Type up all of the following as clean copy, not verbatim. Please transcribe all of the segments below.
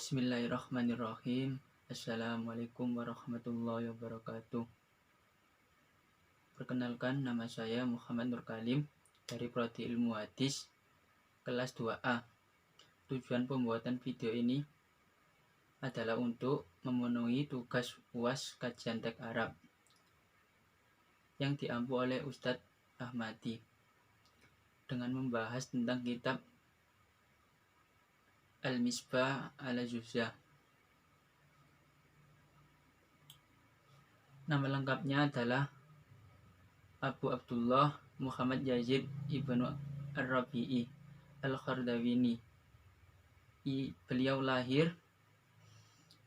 Bismillahirrahmanirrahim. Assalamualaikum warahmatullahi wabarakatuh. Perkenalkan, nama saya Muhammad Nur Kalim dari Prodi Ilmu Hadis kelas 2A. Tujuan pembuatan video ini adalah untuk memenuhi tugas UAS kajian teks Arab yang diampu oleh Ustadz Ahmadi dengan membahas tentang kitab Al-Misbah Al-Juzah. Nama lengkapnya adalah Abu Abdullah Muhammad Yazid Ibnu Ar-Rabi'i Al-Khardawini. Beliau lahir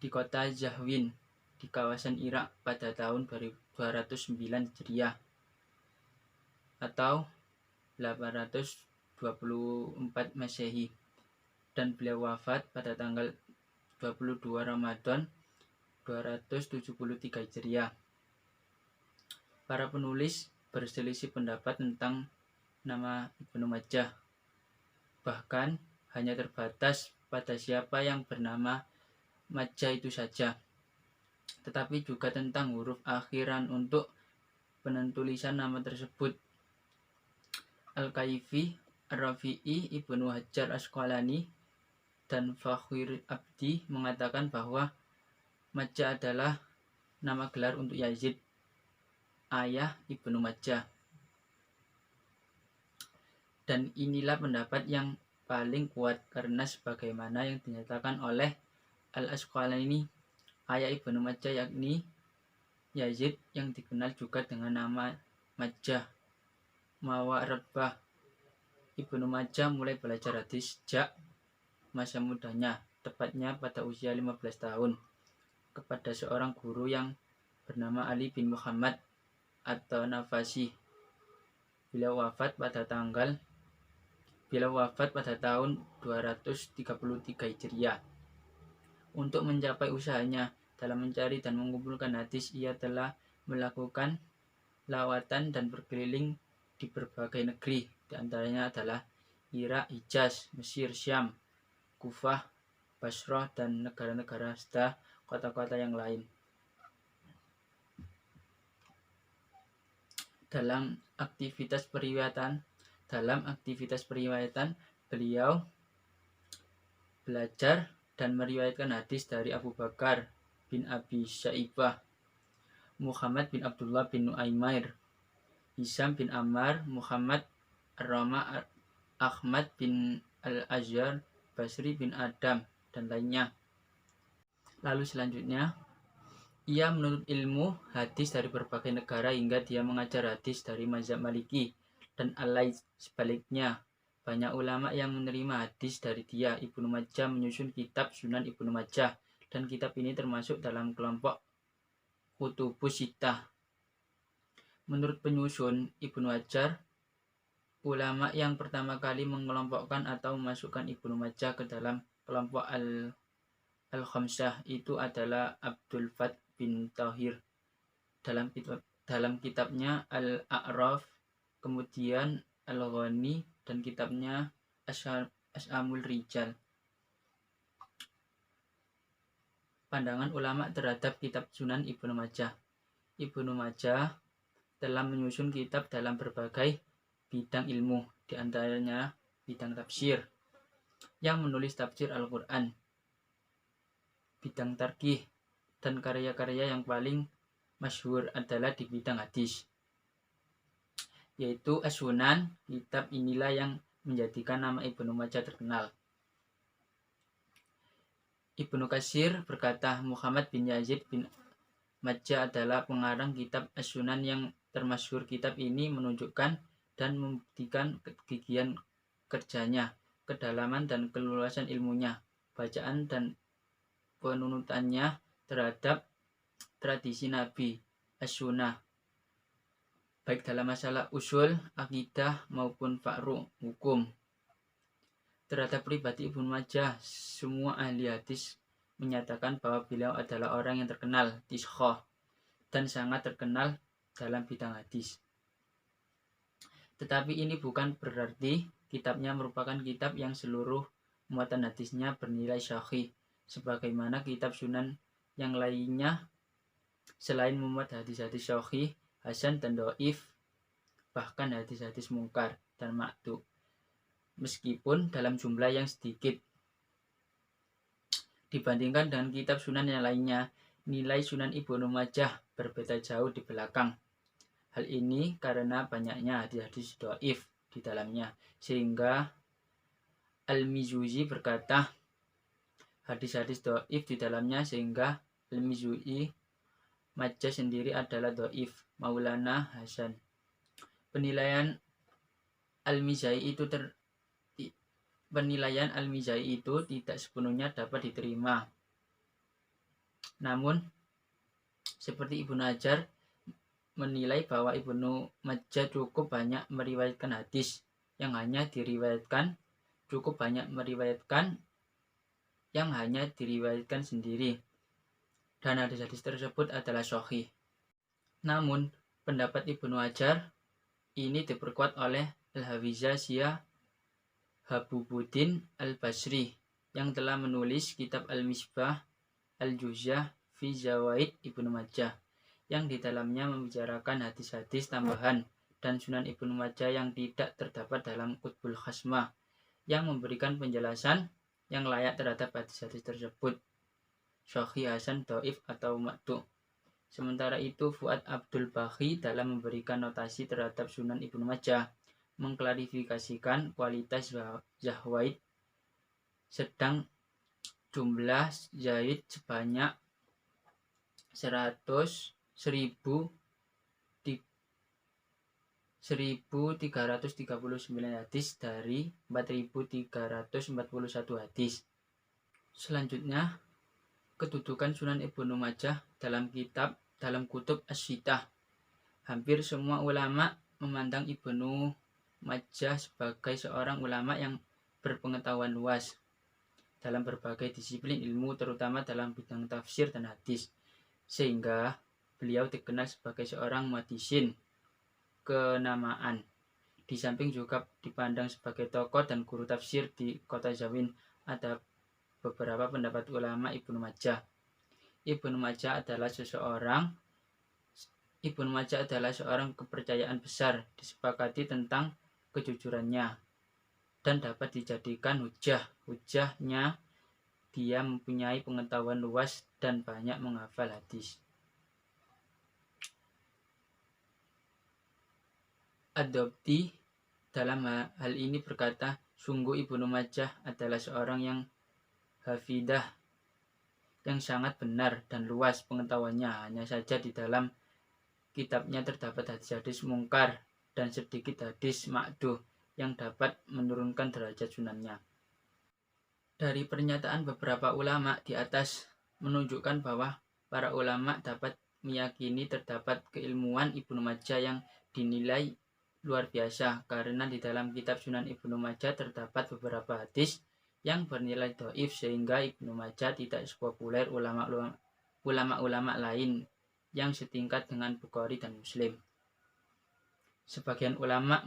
di kota Zahwin di kawasan Irak pada tahun 209 Hijriah atau 824 Masehi, dan beliau wafat pada tanggal 22 Ramadan 273 Hijriah. Para penulis berselisih pendapat tentang nama Ibnu Majah. Bahkan hanya terbatas pada siapa yang bernama Majah itu saja. Tetapi juga tentang huruf akhiran untuk penentulisan nama tersebut. Al-Kaifi, Ar-Rafi'i, Ibnu Hajar Asqalani, dan Fakhir Abdi mengatakan bahwa Majah adalah nama gelar untuk Yazid, ayah Ibnu Majah. Dan inilah pendapat yang paling kuat karena sebagaimana yang dinyatakan oleh Al-Asqalani, ayah Ibnu Majah yakni Yazid yang dikenal juga dengan nama Majah Mawarabah. Ibnu Majah mulai belajar hadis sejak masa mudanya, tepatnya pada usia 15 tahun, kepada seorang guru yang bernama Ali bin Muhammad atau Nafasi. Beliau wafat pada tahun 233 Hijriah. Untuk mencapai usahanya dalam mencari dan mengumpulkan hadis, ia telah melakukan lawatan dan berkeliling di berbagai negeri. Di antaranya adalah Irak, Hijaz, Mesir, Syam, Kufah, Basrah, dan negara-negara serta kota-kota yang lain. Dalam aktivitas periwayatan, beliau belajar dan meriwayatkan hadis dari Abu Bakar bin Abi Syaibah, Muhammad bin Abdullah bin Nu'aimir, Hisam bin Ammar, Muhammad Ar-Rama, Ahmad bin Al-Azhar, Basri bin Adam, dan lainnya. Lalu selanjutnya, ia menuntut ilmu hadis dari berbagai negara hingga dia mengajar hadis dari mazhab Maliki dan Al-Laits. Sebaliknya, banyak ulama yang menerima hadis dari dia. Ibnu Majah menyusun kitab Sunan Ibnu Majah, dan kitab ini termasuk dalam kelompok Kutubus Sittah. Menurut penyusun Ibnu Hajar, ulama yang pertama kali mengelompokkan atau memasukkan Ibnu Majah ke dalam kelompok Al-Khamsah itu adalah Abdul Fat bin Tahir dalam kitabnya Al-A'raf, kemudian Al-Ghani, dan kitabnya As'amul Rijal. Pandangan ulama terhadap kitab Sunan Ibnu Majah. Ibnu Majah telah menyusun kitab dalam berbagai bidang ilmu, di antaranya bidang tafsir, yang menulis tafsir Al-Quran, bidang tarqih, dan karya-karya yang paling masyhur adalah di bidang hadis, yaitu As-Sunan. Kitab inilah yang menjadikan nama Ibnu Majah terkenal. Ibnu Katsir berkata, Muhammad bin Yazid bin Majah adalah pengarang kitab As-Sunan yang termasyhur. Kitab ini menunjukkan dan membuktikan kegigihan kerjanya, kedalaman dan keluasan ilmunya, bacaan dan penunutannya terhadap tradisi Nabi As-Sunnah, baik dalam masalah usul, akidah, maupun fa'ru, hukum. Terhadap pribadi Ibnu Majah, semua ahli hadis menyatakan bahwa beliau adalah orang yang terkenal, tiskhah, dan sangat terkenal dalam bidang hadis. Tetapi ini bukan berarti kitabnya merupakan kitab yang seluruh muatan hadisnya bernilai syahih. sebagaimana kitab sunan yang lainnya selain memuat hadis-hadis sahih, hasan dan dhaif, bahkan hadis-hadis mungkar dan maktu, meskipun dalam jumlah yang sedikit dibandingkan dengan kitab sunan yang lainnya. Nilai Sunan Ibnu Majah berbeda jauh di belakang. Hal ini karena banyaknya hadis-hadis dhaif di dalamnya, sehingga Al-Mizzi berkata hadis-hadis dhaif di dalamnya, sehingga Al-Mizzi Majah sendiri adalah dhaif. Maulana Hasan. Penilaian Al-Mizzi itu tidak sepenuhnya dapat diterima. Namun, seperti Ibnu Hajar menilai bahwa Ibnu Majah cukup banyak meriwayatkan hadis yang hanya diriwayatkan sendiri, dan hadis-hadis tersebut adalah sahih. Namun, pendapat Ibnu Hajar ini diperkuat oleh Al-Hafizah Syia Habubuddin Al-Basri yang telah menulis kitab Al-Misbah Al-Juzah fi Zawaid Ibnu Majah, yang di dalamnya membicarakan hadis-hadis tambahan dan Sunan Ibnu Majah yang tidak terdapat dalam Qutbul Khasmah, yang memberikan penjelasan yang layak terhadap hadis-hadis tersebut, sahih, hasan, dhaif atau maktu. Sementara itu, Fuad Abdul Baqi dalam memberikan notasi terhadap Sunan Ibnu Majah mengklarifikasikan kualitas Zawaid, sedang jumlah Zaid sebanyak 1.339 hadis dari 4.341 hadis. Selanjutnya, kedudukan Sunan Ibnu Majah dalam kutub As-Sittah. Hampir semua ulama memandang Ibnu Majah sebagai seorang ulama yang berpengetahuan luas dalam berbagai disiplin ilmu, terutama dalam bidang tafsir dan hadis, sehingga beliau dikenal sebagai seorang muhaddisin kenamaan. Di samping juga dipandang sebagai tokoh dan guru tafsir di kota Zawin. Ada beberapa pendapat ulama Ibnu Majah. Ibnu Majah adalah seorang kepercayaan besar, disepakati tentang kejujurannya dan dapat dijadikan hujahnya dia mempunyai pengetahuan luas dan banyak menghafal hadis. Ad-Dabti dalam hal ini berkata, sungguh Ibnu Majah adalah seorang yang hafidah, yang sangat benar dan luas pengetahuannya. Hanya saja di dalam kitabnya terdapat hadis-hadis mungkar dan sedikit hadis makduh yang dapat menurunkan derajat sunannya. Dari pernyataan beberapa ulama di atas menunjukkan bahwa para ulama dapat meyakini terdapat keilmuan Ibnu Majah yang dinilai luar biasa, karena di dalam kitab Sunan Ibnu Majah terdapat beberapa hadis yang bernilai dhaif, sehingga Ibnu Majah tidak sepopuler ulama-ulama lain yang setingkat dengan Bukhari dan Muslim. Sebagian ulama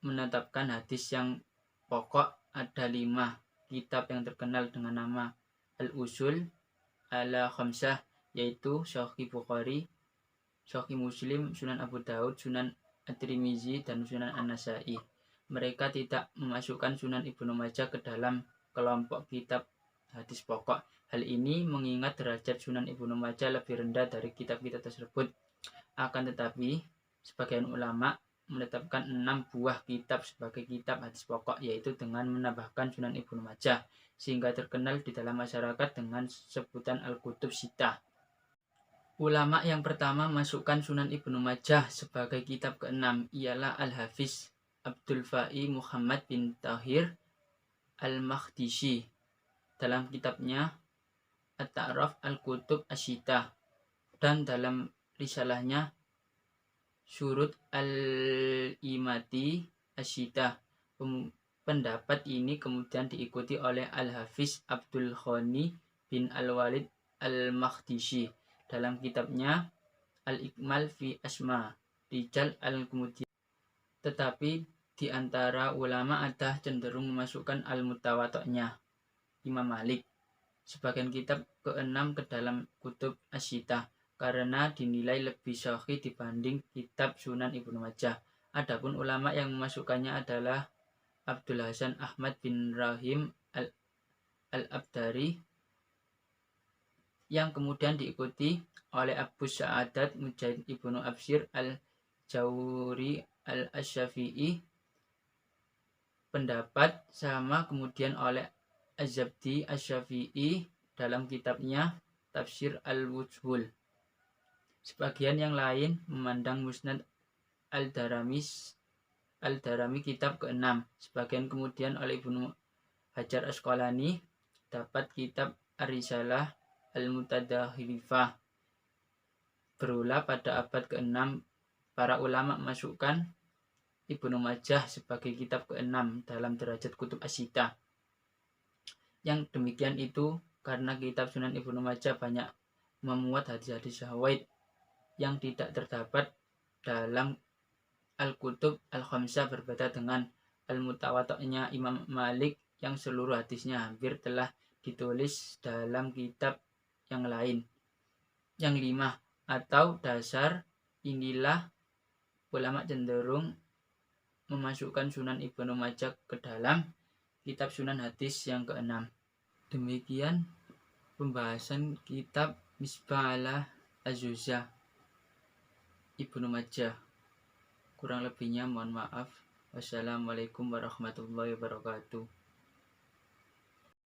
menetapkan hadis yang pokok. Ada 5 kitab yang terkenal dengan nama Al-Usul ala Khamsah, yaitu Sahih Bukhari, Sahih Muslim, Sunan Abu Daud, Sunan At-Tirmizi, dan Sunan An-Nasai. Mereka tidak memasukkan Sunan Ibnu Majah ke dalam kelompok kitab hadis pokok. Hal ini mengingat derajat Sunan Ibnu Majah lebih rendah dari kitab-kitab tersebut. Akan tetapi, sebagian ulama menetapkan 6 buah kitab sebagai kitab hadis pokok, yaitu dengan menambahkan Sunan Ibnu Majah, sehingga terkenal di dalam masyarakat dengan sebutan Al-Kutub Sittah. Ulama yang pertama masukkan Sunan Ibnu Majah sebagai kitab ke-6 ialah Al-Hafiz Abdul Fa'i Muhammad bin Tahir Al-Makhdisi dalam kitabnya At-Ta'raf Al-Kutub As-Sittah, dan dalam risalahnya Syurut Al-Imati As-Sittah. Pendapat ini kemudian diikuti oleh Al-Hafiz Abdul Ghani bin Al-Walid Al-Makhdisi dalam kitabnya Al-Ikmal fi Asma Rijal Al-Kemudian. Tetapi di antara ulama ada cenderung memasukkan Al-Mutawattoknya Imam Malik sebagian kitab keenam ke dalam kutub Asyitah karena dinilai lebih sahih dibanding kitab Sunan Ibnu Majah. Adapun ulama yang memasukkannya adalah Abdul Hasan Ahmad bin Rahim Al-Abdari, yang kemudian diikuti oleh Abu Sa'adat Mujahid Ibnu Absyir Al-Jawri Al-Asyafi'i. Pendapat sama kemudian oleh Az-Zabdi Asy-Syafi'i dalam kitabnya Tafsir Al-Wujhul. Sebagian yang lain memandang Musnad Al-Darami kitab ke-6. Sebagian kemudian oleh Ibnu Hajar Asqalani dapat kitab Ar-Risalah Al-Mutadahhifah. Berulah pada abad ke-6, para ulama masukkan Ibnu Majah sebagai kitab ke-6 dalam derajat kutub Asyitah. Yang demikian itu karena kitab Sunan Ibnu Majah banyak memuat hadis-hadis syahwait yang tidak terdapat dalam Al-Kutub Al-Khamsah, berbeda dengan Al-Mutawatta'nya Imam Malik yang seluruh hadisnya hampir telah ditulis dalam kitab yang lain. Yang 5, atau dasar inilah ulama cenderung memasukkan Sunan Ibnu Majah ke dalam kitab Sunan Hadis yang ke-6. Demikian pembahasan kitab Misbah ala Az-Zujah Ibnu Majah. Kurang lebihnya mohon maaf. Wassalamualaikum warahmatullahi wabarakatuh.